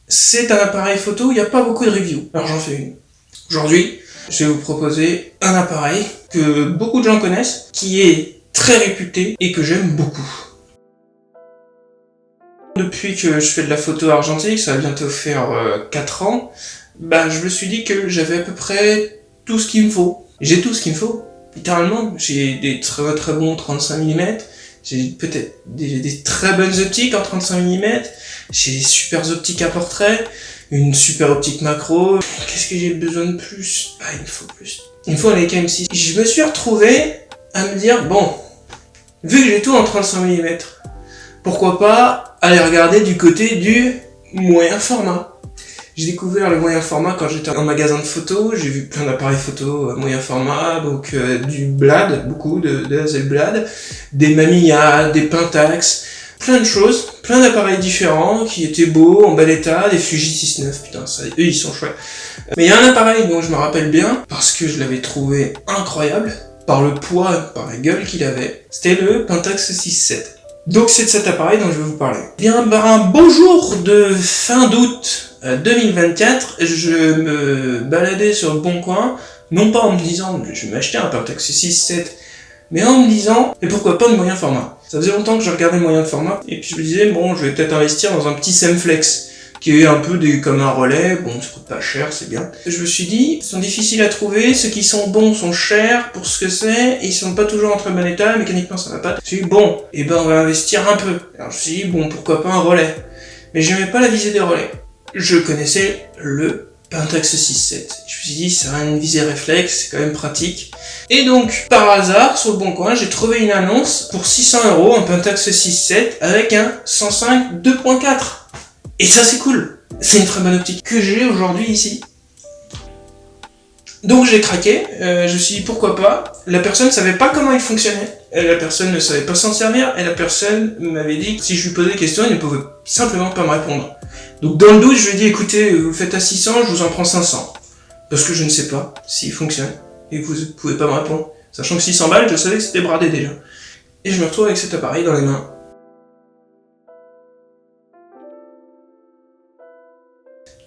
C'est un appareil photo, il n'y a pas beaucoup de reviews, alors j'en fais une. Aujourd'hui, je vais vous proposer un appareil que beaucoup de gens connaissent, qui est très réputé et que j'aime beaucoup. Depuis que je fais de la photo argentique, ça va bientôt faire 4 ans, je me suis dit que j'avais à peu près tout ce qu'il me faut. J'ai tout ce qu'il me faut, littéralement. J'ai des très très bons 35 mm, j'ai peut-être des très bonnes optiques en 35 mm, j'ai des super optiques à portrait, une super optique macro. Qu'est-ce que j'ai besoin de plus? Il me faut plus. Il me faut un Leica M6. Je me suis retrouvé à me dire, bon, vu que j'ai tout en 35 mm, pourquoi pas aller regarder du côté du moyen format. J'ai découvert le moyen format quand j'étais en magasin de photos, j'ai vu plein d'appareils photo moyen format, donc du Blad, beaucoup de Hasselblad, des Mamiya, des Pentax, plein de choses, plein d'appareils différents qui étaient beaux, en bel état, des Fuji 6.9, putain, ça, eux ils sont chouettes. Mais il y a un appareil dont je me rappelle bien, parce que je l'avais trouvé incroyable, par le poids, par la gueule qu'il avait, c'était le Pentax 6.7. Donc c'est de cet appareil dont je vais vous parler. Un beau jour de fin d'août 2024, je me baladais sur le bon coin, non pas en me disant je vais m'acheter un Pentax 6.7, mais en me disant et pourquoi pas de moyen format. Ça faisait longtemps que je regardais le moyen de format, et puis je me disais bon, je vais peut-être investir dans un petit Semflex, qui est un peu comme un relais, bon ça coûte pas cher, c'est bien. Je me suis dit, ils sont difficiles à trouver, ceux qui sont bons sont chers pour ce que c'est, et ils sont pas toujours en très bon état, mécaniquement ça va pas. Je me suis dit, bon, on va investir un peu. Alors je me suis dit, bon, pourquoi pas un relais. Mais j'aimais pas la visée des relais. Je connaissais le Pentax 6.7. Je me suis dit, ça a une visée réflexe, c'est quand même pratique. Et donc, par hasard, sur le bon coin, j'ai trouvé une annonce pour 600€, un Pentax 6.7 avec un 105 2.4. Et ça c'est cool, c'est une très bonne optique que j'ai aujourd'hui ici. Donc j'ai craqué, je me suis dit pourquoi pas. La personne ne savait pas comment il fonctionnait, la personne ne savait pas s'en servir, et la personne m'avait dit que si je lui posais des questions, il ne pouvait simplement pas me répondre. Donc dans le doute, je lui ai dit écoutez, vous faites à 600, je vous en prends 500. Parce que je ne sais pas s'il fonctionne, et vous ne pouvez pas me répondre. Sachant que 600 balles, je savais que c'était bradé déjà. Et je me retrouve avec cet appareil dans les mains.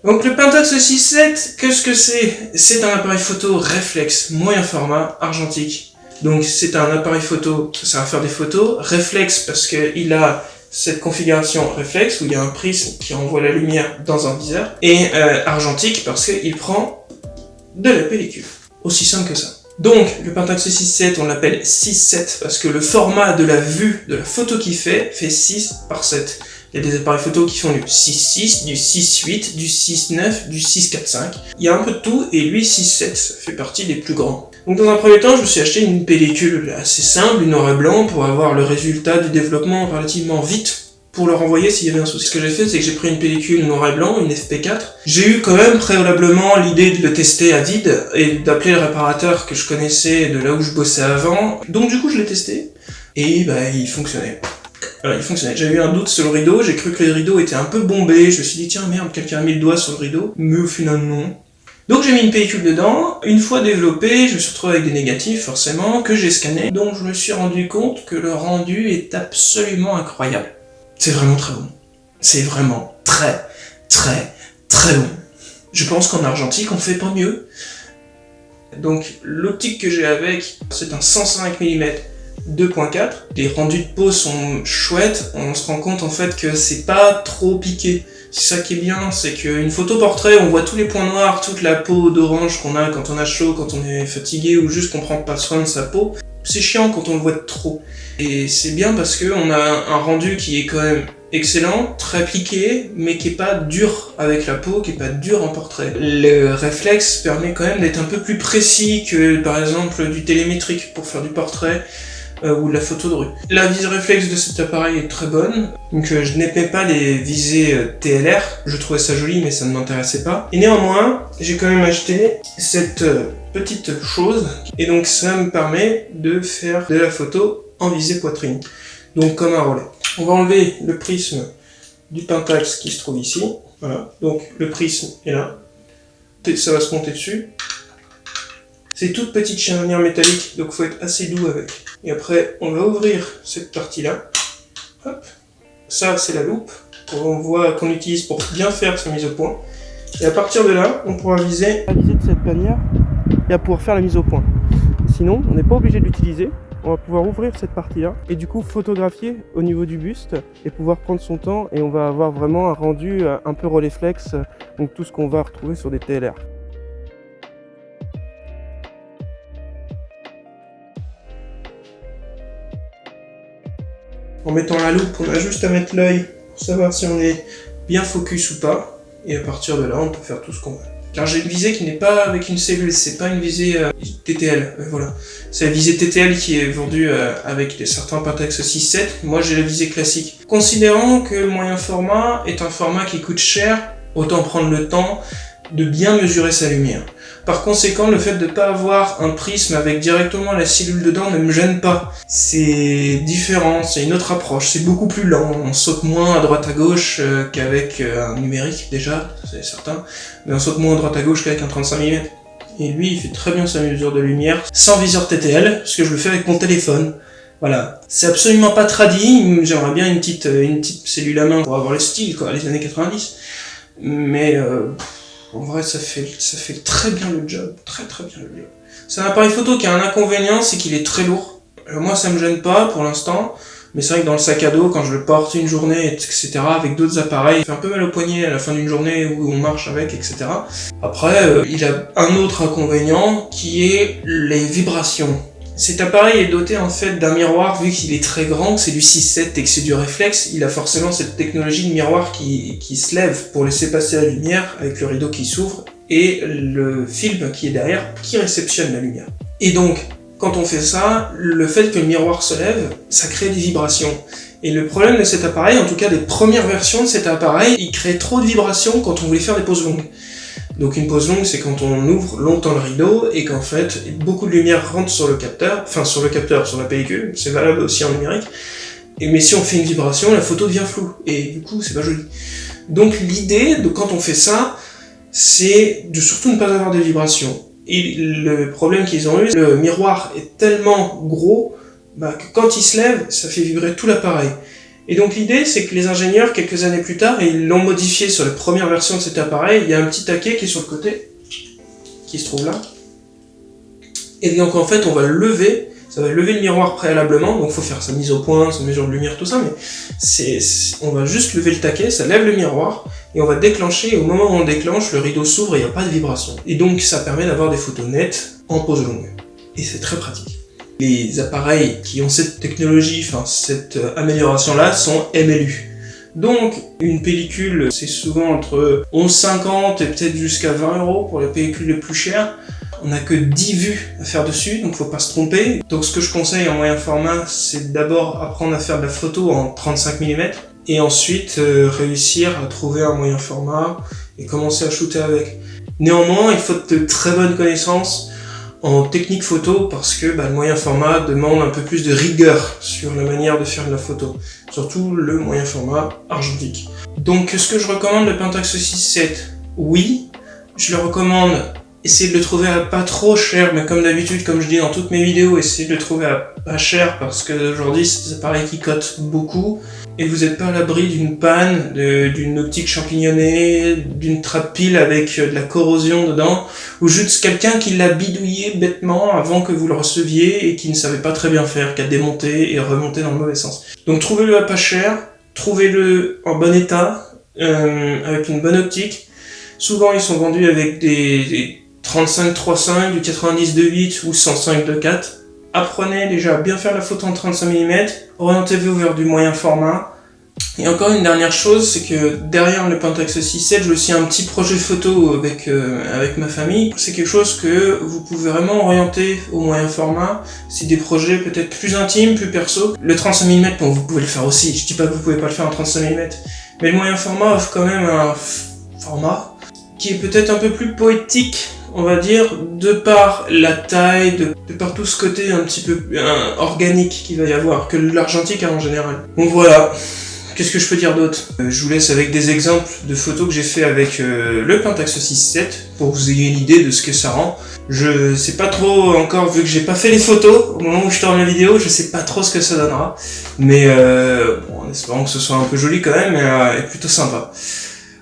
Donc le Pentax 6.7, qu'est-ce que c'est? C'est un appareil photo réflexe, moyen format, argentique. Donc c'est un appareil photo, ça va faire des photos, réflexe parce qu'il a cette configuration réflexe où il y a un prisme qui envoie la lumière dans un viseur, et argentique parce qu'il prend de la pellicule. Aussi simple que ça. Donc le Pentax 6.7, on l'appelle 6.7 parce que le format de la vue, de la photo qu'il fait 6 par 7. Il y a des appareils photo qui font du 6.6, du 6.8, du 6.9, du 6.4.5. Il y a un peu de tout, et lui 6.7, ça fait partie des plus grands. Donc dans un premier temps, je me suis acheté une pellicule assez simple, du noir et blanc, pour avoir le résultat du développement relativement vite, pour le renvoyer s'il y avait un souci. Ce que j'ai fait, c'est que j'ai pris une pellicule noir et blanc, une FP4. J'ai eu quand même préalablement l'idée de le tester à vide, et d'appeler le réparateur que je connaissais de là où je bossais avant. Donc du coup, je l'ai testé, et il fonctionnait. Il fonctionnait. J'avais eu un doute sur le rideau, j'ai cru que le rideau était un peu bombé, je me suis dit tiens merde, quelqu'un a mis le doigt sur le rideau, mais au final non. Donc j'ai mis une pellicule dedans, une fois développé, je me suis retrouvé avec des négatifs forcément, que j'ai scanné, donc je me suis rendu compte que le rendu est absolument incroyable. C'est vraiment très bon. C'est vraiment très bon. Je pense qu'en argentique on fait pas mieux. Donc l'optique que j'ai avec, c'est un 105 mm 2.4, les rendus de peau sont chouettes, on se rend compte en fait que c'est pas trop piqué. C'est ça qui est bien, c'est qu'une photo portrait, on voit tous les points noirs, toute la peau d'orange qu'on a quand on a chaud, quand on est fatigué ou juste qu'on prend pas soin de sa peau. C'est chiant quand on le voit de trop. Et c'est bien parce qu'on a un rendu qui est quand même excellent, très piqué, mais qui est pas dur avec la peau, qui est pas dur en portrait. Le réflexe permet quand même d'être un peu plus précis que par exemple du télémétrique pour faire du portrait. Ou de la photo de rue. La visée réflexe de cet appareil est très bonne, donc je n'aimais pas les visées TLR, je trouvais ça joli mais ça ne m'intéressait pas. Et néanmoins, j'ai quand même acheté cette petite chose, et donc ça me permet de faire de la photo en visée poitrine, donc comme un relais. On va enlever le prisme du Pentax qui se trouve ici, voilà, donc le prisme est là, ça va se monter dessus. C'est toute petite charnière métallique, donc faut être assez doux avec. Et après, on va ouvrir cette partie-là. Hop. Ça, c'est la loupe. qu'on utilise pour bien faire sa mise au point. Et à partir de là, on pourra viser de cette manière et à pouvoir faire la mise au point. Sinon, on n'est pas obligé de l'utiliser. On va pouvoir ouvrir cette partie-là et du coup photographier au niveau du buste et pouvoir prendre son temps, et on va avoir vraiment un rendu un peu Rolleiflex, donc tout ce qu'on va retrouver sur des TLR. En mettant la loupe, on a juste à mettre l'œil pour savoir si on est bien focus ou pas, et à partir de là, on peut faire tout ce qu'on veut. Car j'ai une visée qui n'est pas avec une cellule, c'est pas une visée TTL, voilà. C'est la visée TTL qui est vendue avec certains Pentax 6.7, moi j'ai la visée classique. Considérant que le moyen format est un format qui coûte cher, autant prendre le temps de bien mesurer sa lumière. Par conséquent, le fait de ne pas avoir un prisme avec directement la cellule dedans ne me gêne pas. C'est différent, c'est une autre approche, c'est beaucoup plus lent, on saute moins à droite à gauche qu'avec un numérique déjà, c'est certain, mais on saute moins à droite à gauche qu'avec un 35 mm. Et lui, il fait très bien sa mesure de lumière, sans viseur TTL, parce que je le fais avec mon téléphone. Voilà, c'est absolument pas tradi, j'aimerais bien une petite cellule à main pour avoir le style, quoi, les années 90. Mais en vrai, ça fait très bien le job, très bien le job. C'est un appareil photo qui a un inconvénient, c'est qu'il est très lourd. Moi, ça me gêne pas pour l'instant, mais c'est vrai que dans le sac à dos, quand je le porte une journée, etc., avec d'autres appareils, il fait un peu mal au poignet à la fin d'une journée où on marche avec, etc. Après, il a un autre inconvénient qui est les vibrations. Cet appareil est doté en fait d'un miroir, vu qu'il est très grand, que c'est du 6.7 et que c'est du réflexe, il a forcément cette technologie de miroir qui se lève pour laisser passer la lumière avec le rideau qui s'ouvre et le film qui est derrière qui réceptionne la lumière. Et donc, quand on fait ça, le fait que le miroir se lève, ça crée des vibrations. Et le problème de cet appareil, en tout cas des premières versions de cet appareil, il crée trop de vibrations quand on voulait faire des poses longues. Donc une pose longue, c'est quand on ouvre longtemps le rideau et qu'en fait, beaucoup de lumière rentre sur le capteur, sur la pellicule, c'est valable aussi en numérique. Mais si on fait une vibration, la photo devient floue, et du coup, c'est pas joli. Donc l'idée, quand on fait ça, c'est de surtout ne pas avoir de vibrations. Et le problème qu'ils ont eu, le miroir est tellement gros que quand il se lève, ça fait vibrer tout l'appareil. Et donc l'idée, c'est que les ingénieurs, quelques années plus tard, ils l'ont modifié sur la première version de cet appareil. Il y a un petit taquet qui est sur le côté, qui se trouve là. Et donc en fait, on va le lever, ça va lever le miroir préalablement, donc il faut faire sa mise au point, sa mesure de lumière, tout ça, mais on va juste lever le taquet, ça lève le miroir, et on va déclencher, et au moment où on déclenche, le rideau s'ouvre et il n'y a pas de vibration. Et donc ça permet d'avoir des photos nettes en pose longue. Et c'est très pratique. Les appareils qui ont cette technologie, cette amélioration-là, sont MLU. Donc, une pellicule, c'est souvent entre 11,50 et peut-être jusqu'à 20 € pour les pellicules les plus chères. On n'a que 10 vues à faire dessus, donc faut pas se tromper. Donc ce que je conseille en moyen format, c'est d'abord apprendre à faire de la photo en 35 mm, et ensuite réussir à trouver un moyen format et commencer à shooter avec. Néanmoins, il faut de très bonnes connaissances en technique photo, parce que le moyen format demande un peu plus de rigueur sur la manière de faire de la photo, surtout le moyen format argentique. Donc ce que je recommande, le Pentax 6.7, oui, je le recommande, essayez de le trouver à pas trop cher, mais comme d'habitude, comme je dis dans toutes mes vidéos, essayez de le trouver à pas cher, parce que aujourd'hui c'est des appareils qui cotent beaucoup, et vous n'êtes pas à l'abri d'une panne, d'une optique champignonnée, d'une trappe pile avec de la corrosion dedans, ou juste quelqu'un qui l'a bidouillé bêtement avant que vous le receviez et qui ne savait pas très bien faire, qui a démonté et remonté dans le mauvais sens. Donc trouvez-le à pas cher, trouvez-le en bon état, avec une bonne optique. Souvent ils sont vendus avec des 35-3.5, du 90-2.8 ou 105-2.4. Apprenez déjà à bien faire la photo en 35 mm, orientez-vous vers du moyen format. Et encore une dernière chose, c'est que derrière le Pentax 6.7, j'ai aussi un petit projet photo avec ma famille. C'est quelque chose que vous pouvez vraiment orienter au moyen format. C'est des projets peut-être plus intimes, plus perso. Le 35 mm, bon, vous pouvez le faire aussi. Je dis pas que vous pouvez pas le faire en 35 mm, mais le moyen format offre quand même un format qui est peut-être un peu plus poétique, on va dire, de par la taille, de par tout ce côté un petit peu organique qu'il va y avoir, que l'argentique a en général. Donc voilà, qu'est-ce que je peux dire d'autre ? Je vous laisse avec des exemples de photos que j'ai fait avec le Pentax 6.7, pour que vous ayez une idée de ce que ça rend. Je sais pas trop encore, vu que j'ai pas fait les photos, au moment où je tourne la vidéo, je sais pas trop ce que ça donnera. Mais bon, en espérant que ce soit un peu joli quand même, et plutôt sympa.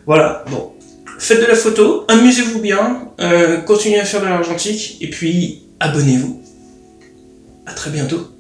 Voilà, bon. Faites de la photo, amusez-vous bien, continuez à faire de l'argentique, et puis abonnez-vous. À très bientôt.